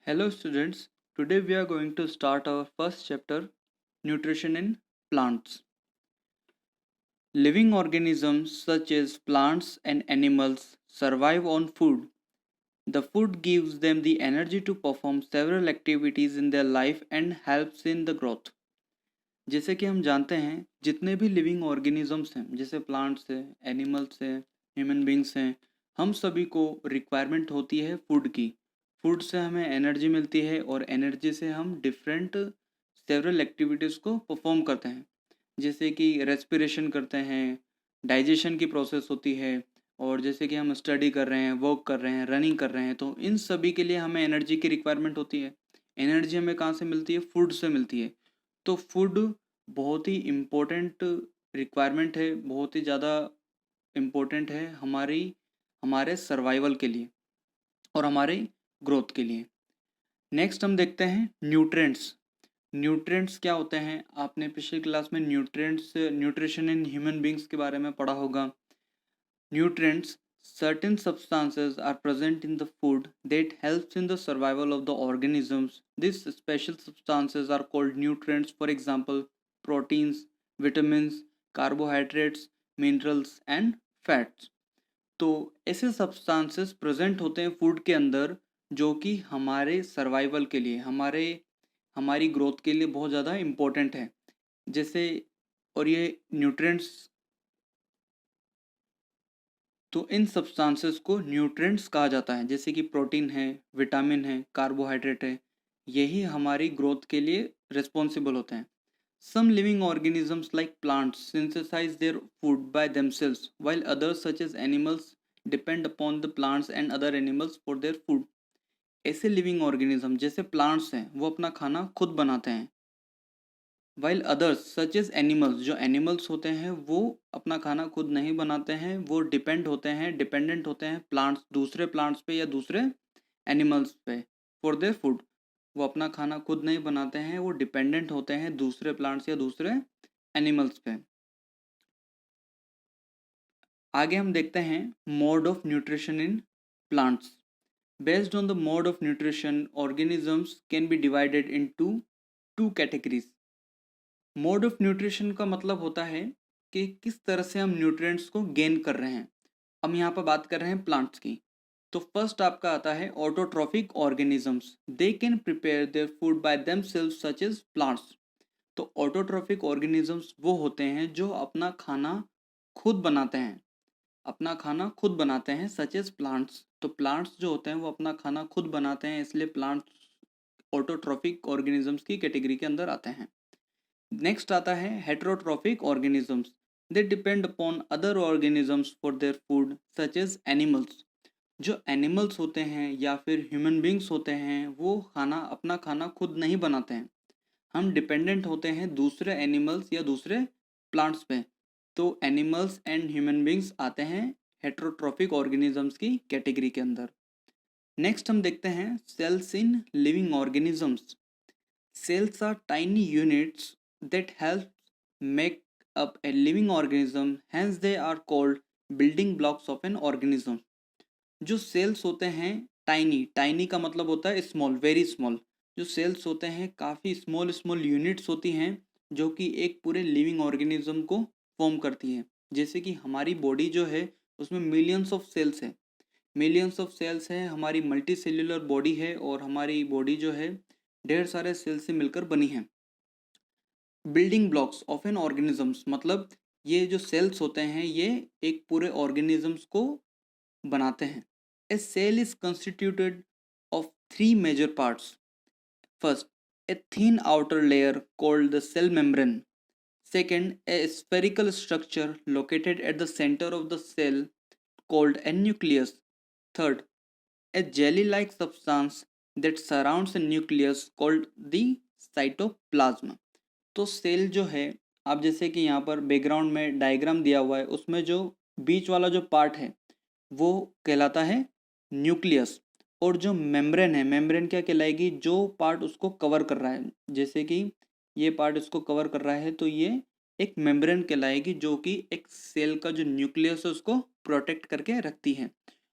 Hello students, today we are going to start our first chapter, Nutrition in Plants. Living organisms such as plants and animals survive on food. The food gives them the energy to perform several activities in their life and helps in the growth. जैसे कि हम जानते हैं जितने भी living organisms हैं जैसे plants हैं, एनिमल्स हैं, ह्यूमन बींग्स हैं, हम सभी को रिक्वायरमेंट होती है फूड की। फूड से हमें एनर्जी मिलती है और एनर्जी से हम डिफरेंट सेवरल एक्टिविटीज़ को परफॉर्म करते हैं, जैसे कि रेस्पिरेशन करते हैं, डाइजेशन की प्रोसेस होती है, और जैसे कि हम स्टडी कर रहे हैं, वर्क कर रहे हैं, रनिंग कर रहे हैं, तो इन सभी के लिए हमें एनर्जी की रिक्वायरमेंट होती है। एनर्जी हमें कहाँ से मिलती है? फूड से मिलती है। तो फूड बहुत ही इम्पोर्टेंट रिक्वायरमेंट है, बहुत ही ज़्यादा इम्पोर्टेंट है हमारे सर्वाइवल के लिए और हमारे ग्रोथ के लिए। नेक्स्ट हम देखते हैं न्यूट्रिएंट्स। न्यूट्रिएंट्स क्या होते हैं? आपने पिछली क्लास में न्यूट्रिशन इन ह्यूमन बींग्स के बारे में पढ़ा होगा। Nutrients, certain substances are present in the food that helps in the survival of the organisms. These special substances are called nutrients, for example, proteins, vitamins, carbohydrates, minerals and fats. तो ऐसे substances present होते हैं food के अंदर जो कि हमारे survival के लिए, हमारी ग्रोथ के लिए बहुत ज़्यादा इम्पोर्टेंट है। जैसे और ये न्यूट्रिएंट्स, तो इन सब्सटेंसेस को न्यूट्रिएंट्स कहा जाता है, जैसे कि प्रोटीन है, विटामिन है, कार्बोहाइड्रेट है, यही हमारी ग्रोथ के लिए रिस्पॉन्सिबल होते हैं। Some living organisms like plants synthesise their food by themselves while others such as animals depend upon the plants and other animals for their food. ऐसे लिविंग ऑर्गेनिज्म जैसे प्लांट्स हैं वो अपना खाना खुद बनाते हैं, while others such as animals, जो एनिमल्स होते हैं वो अपना खाना खुद नहीं बनाते हैं, वो डिपेंडेंट होते हैं प्लांट्स, दूसरे प्लांट्स पे या दूसरे एनिमल्स पे फॉर देयर फूड। वो अपना खाना खुद नहीं बनाते हैं, वो डिपेंडेंट होते हैं दूसरे प्लांट्स या दूसरे एनिमल्स पे। आगे हम देखते हैं mode of nutrition in plants. Based on the mode of nutrition organisms can be divided into two categories. Mode of nutrition का मतलब होता है कि किस तरह से हम न्यूट्रिएंट्स को गेन कर रहे हैं। हम यहाँ पर बात कर रहे हैं प्लांट्स की। तो फर्स्ट आपका आता है autotrophic organisms. They can prepare their food by themselves such as plants. तो ऑटोट्रॉफिक ऑर्गेनिजम्स वो होते हैं जो अपना खाना खुद बनाते हैं, सच एज प्लांट्स। तो प्लांट्स जो होते हैं वो अपना खाना खुद बनाते हैं, इसलिए प्लांट्स ऑटोट्रॉफिक ऑर्गेनिजम्स की कैटेगरी के अंदर आते हैं। नेक्स्ट आता है heterotrophic organisms. They depend upon other organisms for their food such as animals. जो एनिमल्स होते हैं या फिर ह्यूमन बींग्स होते हैं वो अपना खाना खुद नहीं बनाते हैं, हम डिपेंडेंट होते हैं दूसरे एनिमल्स या दूसरे प्लांट्स पे। तो एनिमल्स एंड ह्यूमन बींग्स आते हैं हेटेरोट्रॉफिक ऑर्गेनिजम्स की कैटेगरी के अंदर। नेक्स्ट हम देखते हैं cells in living organisms. Cells are tiny units that help make up a living organism, hence they are called building blocks of an organism. जो sales होते हैं टाइनी का मतलब होता है स्मॉल, वेरी स्मॉल। जो सेल्स होते हैं काफ़ी स्मॉल स्मॉल यूनिट्स होती हैं जो कि एक पूरे लिविंग ऑर्गेनिज्म को फॉर्म करती हैं। जैसे कि हमारी बॉडी जो है उसमें मिलियंस ऑफ सेल्स है, हमारी मल्टी सेल्यूलर बॉडी है और हमारी बॉडी जो है ढेर सारे सेल्स से मिलकर बनी है। Building blocks of N organisms मतलब ये जो सेल्स होते हैं ये एक पूरे ऑर्गेनिजम्स को बनाते हैं। A cell is constituted of three major parts. First, a thin outer layer called the cell membrane. Second, a spherical structure located at the centre of the cell called a nucleus. Third, a jelly-like substance that surrounds a nucleus called the cytoplasm. तो cell जो है, आप जैसे कि यहाँ पर background में diagram दिया हुआ है उसमें जो बीच वाला जो पार्ट है वो कहलाता है न्यूक्लियस, और जो मेम्ब्रेन है, मेम्ब्रेन क्या कहलाएगी? जो पार्ट उसको कवर कर रहा है, जैसे कि ये पार्ट इसको कवर कर रहा है तो ये एक मेम्ब्रेन कहलाएगी जो कि एक सेल का जो न्यूक्लियस है उसको प्रोटेक्ट करके रखती है।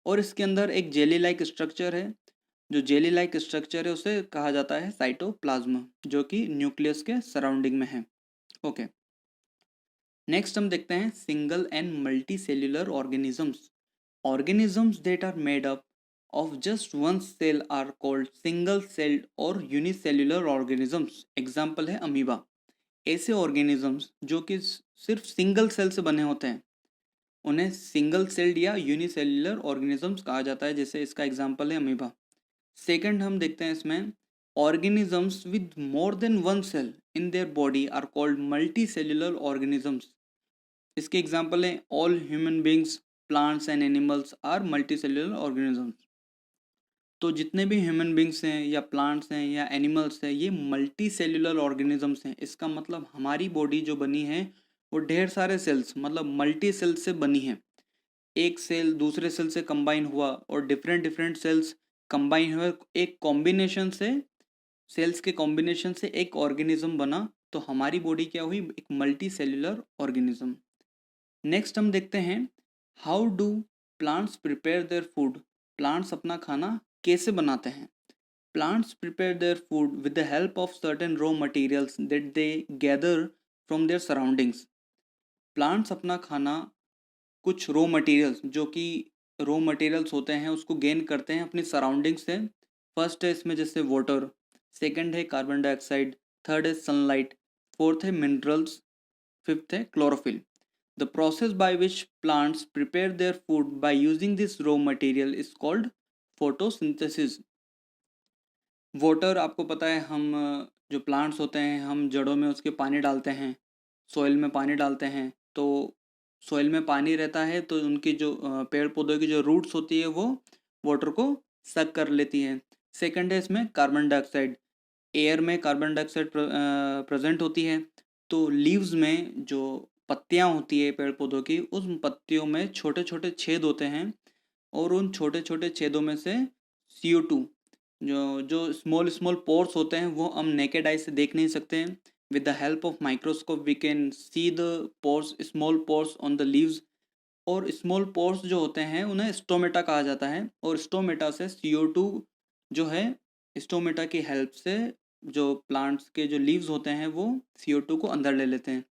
और इसके अंदर एक जेली लाइक स्ट्रक्चर है जो जेली लाइक स्ट्रक्चर है उसे कहा जाता है साइटोप्लाज्म, जो कि न्यूक्लियस के सराउंडिंग में है। ओके, नेक्स्ट हम देखते हैं single and multi cellular organisms. Organisms that are made up of just one cell are called single celled और unicellular organisms। एग्जाम्पल है अमीबा। ऐसे ऑर्गेनिजम्स जो कि सिर्फ सिंगल सेल से बने होते हैं उन्हें सिंगल सेल्ड या यूनिसेल्युलर ऑर्गेनिजम्स कहा जाता है, जैसे इसका एग्जाम्पल है अमीबा। सेकंड हम देखते हैं इसमें organisms with more than one cell in their body are called multi cellular organisms. इसके एग्जाम्पल हैं all human beings, plants and animals are multi cellular organisms. तो जितने भी ह्यूमन बींग्स हैं या प्लांट्स हैं या एनिमल्स हैं ये मल्टी सेल्युलर ऑर्गेनिजम्स हैं। इसका मतलब हमारी बॉडी जो बनी है वो ढेर सारे सेल्स मतलब मल्टी सेल्स से बनी है। एक सेल दूसरे सेल से कंबाइन हुआ और डिफरेंट डिफरेंट सेल्स कंबाइन हुए, एक कॉम्बिनेशन से सेल्स के कॉम्बिनेशन से एक ऑर्गेनिज्म बना, तो हमारी बॉडी क्या हुई, एक मल्टी सेल्युलर ऑर्गेनिज्म। नेक्स्ट हम देखते हैं how do plants prepare their food. Plants अपना खाना कैसे बनाते हैं। Plants prepare their food with the help of certain raw materials that they gather from there surroundings. Plants अपना खाना कुछ रॉ मटेरियल्स जो कि रॉ मटेरियल्स होते हैं उसको गेन करते हैं अपनी सराउंडिंग से। फर्स्ट है इसमें जैसे वाटर, सेकंड है कार्बन डाइऑक्साइड, थर्ड है सनलाइट, फोर्थ है मिनरल्स, फिफ्थ है chlorophyll. The process by which plants prepare their food by using this raw material is called photosynthesis. Water आपको पता है, हम जो प्लांट्स होते हैं हम जड़ों में उसके पानी डालते हैं, सॉइल में पानी डालते हैं, तो सॉइल में पानी रहता है तो उनकी जो पेड़ पौधों की जो रूट्स होती है वो वाटर को सक कर लेती है। सेकंड है इसमें कार्बन डाइऑक्साइड। एयर में कार्बन डाइऑक्साइड प्रेजेंट होती है, तो लीव्स में जो पत्तियां होती है पेड़ पौधों की उस पत्तियों में छोटे छोटे छेद होते हैं और उन छोटे छोटे छेदों में से CO2 जो जो स्मॉल स्मॉल पोर्स होते हैं वो हम नेकेड आई से देख नहीं सकते हैं। With the help of microscope we can see the pores, small pores on the leaves. और स्मॉल पोर्स जो होते हैं उन्हें स्टोमेटा कहा जाता है और स्टोमेटा से CO2 जो है, स्टोमेटा की हेल्प से जो प्लांट्स के जो लीव्स होते हैं वो CO2 को अंदर ले लेते हैं।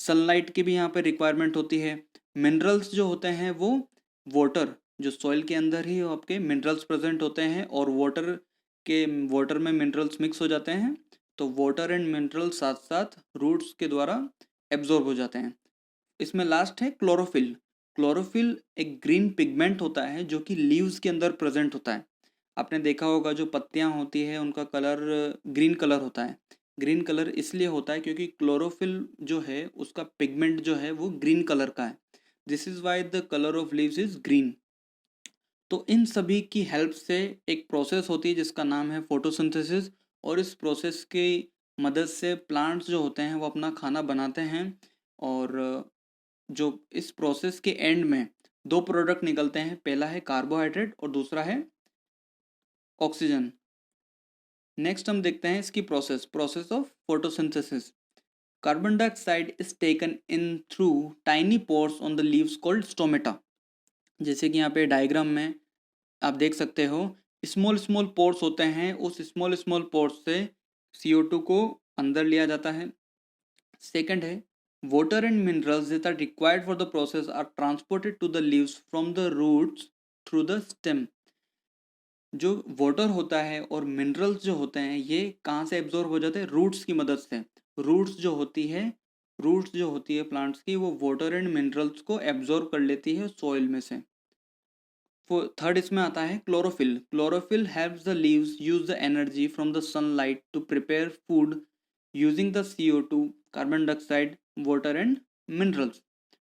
सनलाइट की भी यहाँ पे रिक्वायरमेंट होती है। मिनरल्स जो होते हैं वो वाटर, जो सॉइल के अंदर ही आपके मिनरल्स प्रेजेंट होते हैं और वाटर में मिनरल्स मिक्स हो जाते हैं, तो वाटर एंड मिनरल साथ साथ रूट्स के द्वारा एब्जॉर्ब हो जाते हैं। इसमें लास्ट है क्लोरोफिल। क्लोरोफिल एक ग्रीन पिगमेंट होता है जो कि लीव्स के अंदर प्रेजेंट होता है। आपने देखा होगा जो पत्तियां होती है उनका कलर ग्रीन कलर होता है। ग्रीन कलर इसलिए होता है क्योंकि क्लोरोफिल जो है उसका पिगमेंट जो है वो ग्रीन कलर का है। This is why the colour of leaves is green. तो इन सभी की हेल्प से एक प्रोसेस होती है जिसका नाम है फोटोसिंथेसिस, और इस प्रोसेस की मदद से प्लांट्स जो होते हैं वो अपना खाना बनाते हैं। और जो इस प्रोसेस के एंड में दो प्रोडक्ट निकलते हैं, पहला है कार्बोहाइड्रेट और दूसरा है ऑक्सीजन। नेक्स्ट हम देखते हैं इसकी process of photosynthesis. Carbon dioxide is taken in through tiny pores on the leaves called stomata. जैसे कि यहाँ पे डायग्राम में आप देख सकते हो, स्मॉल स्मॉल पोर्स होते हैं, उस स्मॉल स्मॉल पोर्स से CO2 को अंदर लिया जाता है। सेकंड है water and minerals that are required for the process are transported to the leaves from the roots through the stem. जो वाटर होता है और मिनरल्स जो होते हैं ये कहाँ से एब्जॉर्ब हो जाते हैं, रूट्स की मदद से। रूट्स जो होती है प्लांट्स की वो वाटर एंड मिनरल्स को एब्जॉर्ब कर लेती है सॉइल में से। थर्ड इसमें आता है chlorophyll. Chlorophyll helps the leaves use the energy from the sunlight to prepare food using the CO2, carbon dioxide, water and minerals.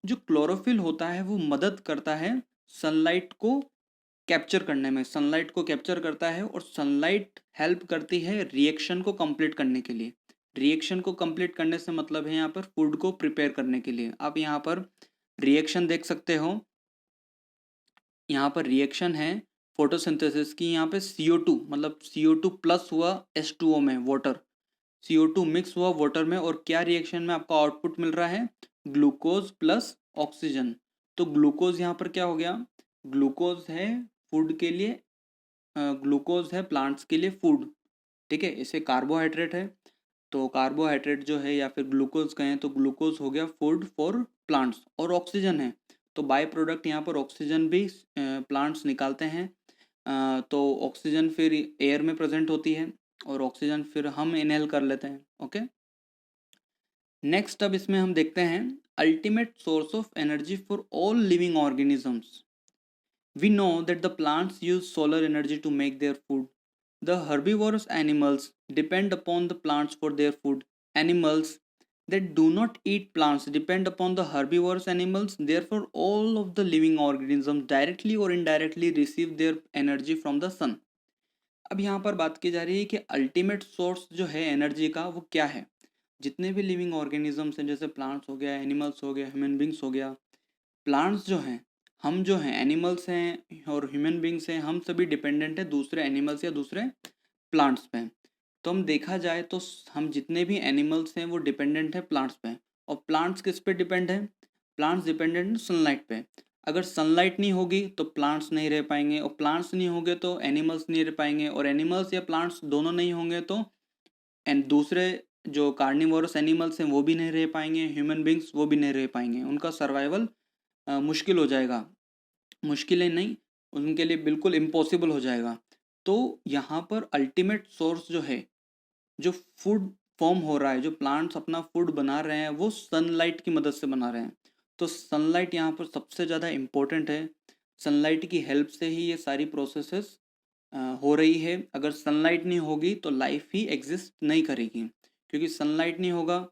जो क्लोरोफिल होता है वो मदद करता है सनलाइट को कैप्चर करने में, सनलाइट को कैप्चर करता है और सनलाइट हेल्प करती है रिएक्शन को कंप्लीट करने के लिए। रिएक्शन को कंप्लीट करने से मतलब है यहाँ पर फूड को प्रिपेयर करने के लिए। आप यहाँ पर रिएक्शन देख सकते हो, यहाँ पर रिएक्शन है फोटोसिंथेसिस की। यहाँ पे CO2 मतलब CO2 प्लस हुआ H2O में, वाटर CO2 मिक्स हुआ वाटर में, और क्या रिएक्शन में आपको आउटपुट मिल रहा है, ग्लूकोज प्लस ऑक्सीजन। तो ग्लूकोज यहाँ पर क्या हो गया, ग्लूकोज है फूड के लिए ग्लूकोज है प्लांट्स के लिए फूड, ठीक है। इसे कार्बोहाइड्रेट है, तो कार्बोहाइड्रेट जो है या फिर ग्लूकोज कहें तो ग्लूकोज हो गया फूड फॉर प्लांट्स। और ऑक्सीजन है, तो बाय प्रोडक्ट यहाँ पर ऑक्सीजन भी प्लांट्स निकालते हैं। तो ऑक्सीजन फिर एयर में प्रेजेंट होती है और ऑक्सीजन फिर हम इनहेल कर लेते हैं। ओके, नेक्स्ट अब इसमें हम देखते हैं ultimate source of energy for all living organisms. We know that the plants use solar energy to make their food. The herbivorous animals depend upon the plants for their food. Animals that do not eat plants depend upon the herbivorous animals. Therefore, all of the living organisms directly or indirectly receive their energy from the sun. अब यहाँ पर बात की जा रही है कि ultimate source जो है एनर्जी का वो क्या है। जितने भी लिविंग ऑर्गेनिजम्स हैं, जैसे प्लांट्स हो गया, एनिमल्स हो गया, ह्यूमन बींग्स हो गया। प्लांट्स जो हैं, हम जो हैं एनिमल्स हैं और ह्यूमन बींग्स हैं, हम सभी डिपेंडेंट हैं दूसरे एनिमल्स या दूसरे प्लांट्स पे। तो हम देखा जाए तो हम जितने भी एनिमल्स हैं वो डिपेंडेंट है प्लांट्स पे। और प्लांट्स किस पे डिपेंड है? प्लांट्स डिपेंडेंट है सनलाइट पे। अगर सनलाइट नहीं होगी तो प्लांट्स नहीं रह पाएंगे, और प्लांट्स नहीं होंगे तो एनिमल्स नहीं रह पाएंगे, और एनिमल्स या प्लांट्स दोनों नहीं होंगे तो दूसरे जो कार्निवोरस एनिमल्स हैं वो भी नहीं रह पाएंगे, ह्यूमन बींग्स वो भी नहीं रह पाएंगे। उनका सर्वाइवल मुश्किल हो जाएगा, मुश्किलें नहीं, उनके लिए बिल्कुल इम्पॉसिबल हो जाएगा। तो यहाँ पर अल्टीमेट सोर्स जो है, जो फूड फॉर्म हो रहा है, जो प्लांट्स अपना फूड बना रहे हैं, वो सनलाइट की मदद से बना रहे हैं। तो सनलाइट यहाँ पर सबसे ज़्यादा इम्पोर्टेंट है। सनलाइट की हेल्प से ही ये सारी प्रोसेसेस हो रही है। अगर सनलाइट नहीं होगी तो लाइफ ही एग्जिस्ट नहीं करेगी, क्योंकि सनलाइट नहीं होगा,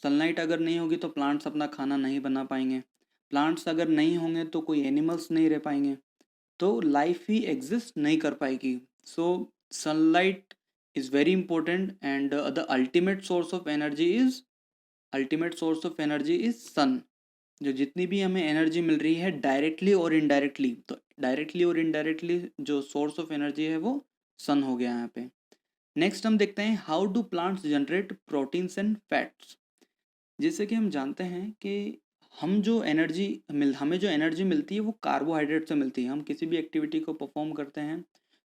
सनलाइट अगर नहीं होगी तो प्लांट्स अपना खाना नहीं बना पाएंगे, प्लांट्स अगर नहीं होंगे तो कोई एनिमल्स नहीं रह पाएंगे, तो लाइफ ही एग्जिस्ट नहीं कर पाएगी। So sunlight is very important and the ultimate source of energy is, ultimate source of energy is sun. जो जितनी भी हमें एनर्जी मिल रही है डायरेक्टली और इनडायरेक्टली, तो डायरेक्टली और इनडायरेक्टली जो सोर्स ऑफ एनर्जी है वो सन हो गया यहाँ पे। नेक्स्ट हम देखते हैं how do plants generate proteins and fats. जैसे कि हम जानते हैं कि हमें जो एनर्जी मिलती है वो कार्बोहाइड्रेट से मिलती है। हम किसी भी एक्टिविटी को परफॉर्म करते हैं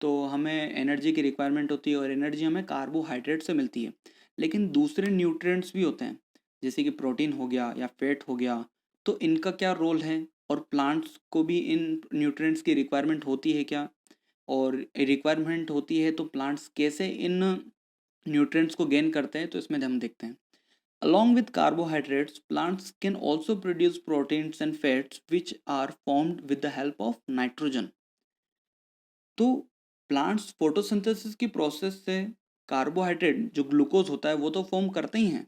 तो हमें एनर्जी की रिक्वायरमेंट होती है, और एनर्जी हमें कार्बोहाइड्रेट से मिलती है। लेकिन दूसरे न्यूट्रिएंट्स भी होते हैं, जैसे कि प्रोटीन हो गया या फैट हो गया, तो इनका क्या रोल है, और प्लांट्स को भी इन न्यूट्रिएंट्स की रिक्वायरमेंट होती है क्या, और रिक्वायरमेंट होती है तो प्लांट्स कैसे इन न्यूट्रिएंट्स को गेन करते हैं, तो इसमें हम देखते हैं। Along with carbohydrates, plants can also produce proteins and fats which are formed with the help of nitrogen. तो प्लांट्स फोटोसिंथेसिस की प्रोसेस से कार्बोहाइड्रेट जो ग्लूकोज होता है वो तो फॉर्म करते ही हैं,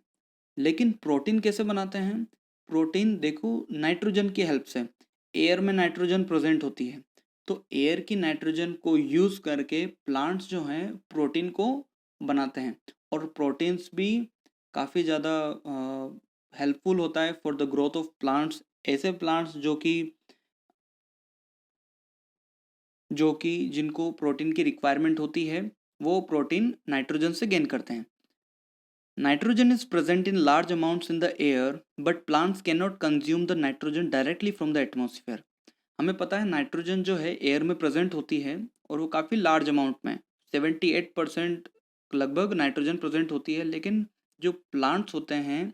लेकिन प्रोटीन कैसे बनाते हैं? प्रोटीन देखो नाइट्रोजन की हेल्प से। एयर में नाइट्रोजन प्रेजेंट होती है, तो एयर की नाइट्रोजन को यूज़ करके प्लांट्स जो हैं प्रोटीन को बनाते हैं। और प्रोटीन्स भी काफ़ी ज़्यादा हेल्पफुल होता है for the growth of plants. ऐसे प्लांट्स जो कि जिनको प्रोटीन की रिक्वायरमेंट होती है वो प्रोटीन नाइट्रोजन से गेन करते हैं। Nitrogen is present in large amounts in the air, but plants can not consume the nitrogen directly from the atmosphere. हमें पता है नाइट्रोजन जो है एयर में प्रेजेंट होती है, और वो काफ़ी लार्ज अमाउंट में, 78% लगभग नाइट्रोजन प्रेजेंट होती है। लेकिन जो प्लांट्स होते हैं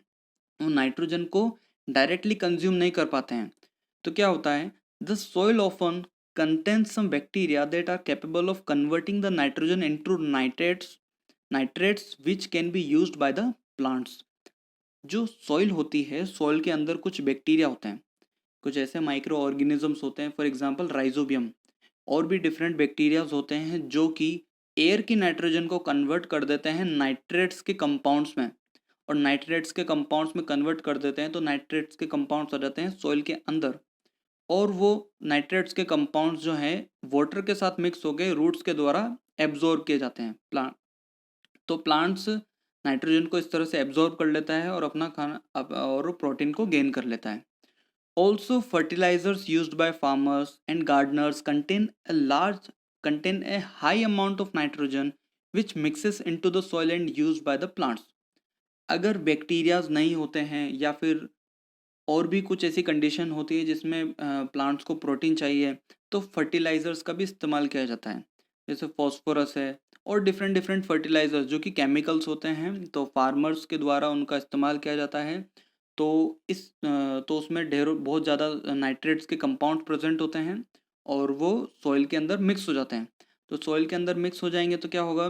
वो नाइट्रोजन को डायरेक्टली कंज्यूम नहीं कर पाते हैं। तो क्या होता है, the soil often contains some bacteria that are capable of converting the nitrogen into nitrates which can be used by the plants. जो सॉइल होती है, सॉइल के अंदर कुछ बैक्टीरिया होते हैं, कुछ ऐसे माइक्रो ऑर्गेनिजम्स होते हैं, फॉर एग्जांपल राइजोबियम, और भी डिफरेंट बैक्टीरियाज होते हैं जो कि एयर की नाइट्रोजन को कन्वर्ट कर देते हैं नाइट्रेट्स के कंपाउंड्स में, और नाइट्रेट्स के कंपाउंड्स में कन्वर्ट कर देते हैं तो नाइट्रेट्स के कंपाउंड्स आ जाते हैं सॉइल के अंदर, और वो नाइट्रेट्स के कंपाउंड्स जो हैं वाटर के साथ मिक्स होकर रूट्स के द्वारा एब्जॉर्ब किए जाते हैं प्लांट। तो प्लांट्स नाइट्रोजन को इस तरह से एब्जॉर्ब कर लेता है और अपना खाना और प्रोटीन को गेन कर लेता है। Also fertilisers used by farmers and gardeners contain a high amount of nitrogen which mixes into the soil and used by the plants. अगर बैक्टीरियाज नहीं होते हैं या फिर और भी कुछ ऐसी कंडीशन होती है जिसमें प्लांट्स को प्रोटीन चाहिए, तो फर्टिलाइज़र्स का भी इस्तेमाल किया जाता है। जैसे फॉस्फोरस है और डिफरेंट डिफरेंट फर्टिलाइजर्स जो कि केमिकल्स होते हैं, तो फार्मर्स के द्वारा उनका इस्तेमाल किया जाता है। तो तो उसमें ढेरों बहुत ज़्यादा नाइट्रेट्स के कंपाउंड प्रेजेंट होते हैं और वो सॉइल के अंदर मिक्स हो जाते हैं। तो सॉइल के अंदर मिक्स हो जाएंगे तो क्या होगा,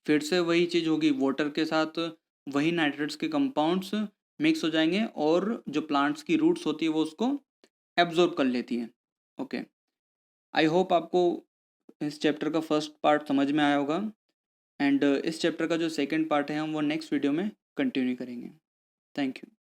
फिर से वही चीज़ होगी, वाटर के साथ वही नाइट्रेट्स के कंपाउंड्स मिक्स हो जाएंगे और जो प्लांट्स की रूट्स होती है वो उसको एब्जॉर्ब कर लेती है। ओके, आई होप आपको इस चैप्टर का फर्स्ट पार्ट समझ में आया होगा। एंड इस चैप्टर का जो सेकंड पार्ट है हम वो नेक्स्ट वीडियो में कंटिन्यू करेंगे। Thank you.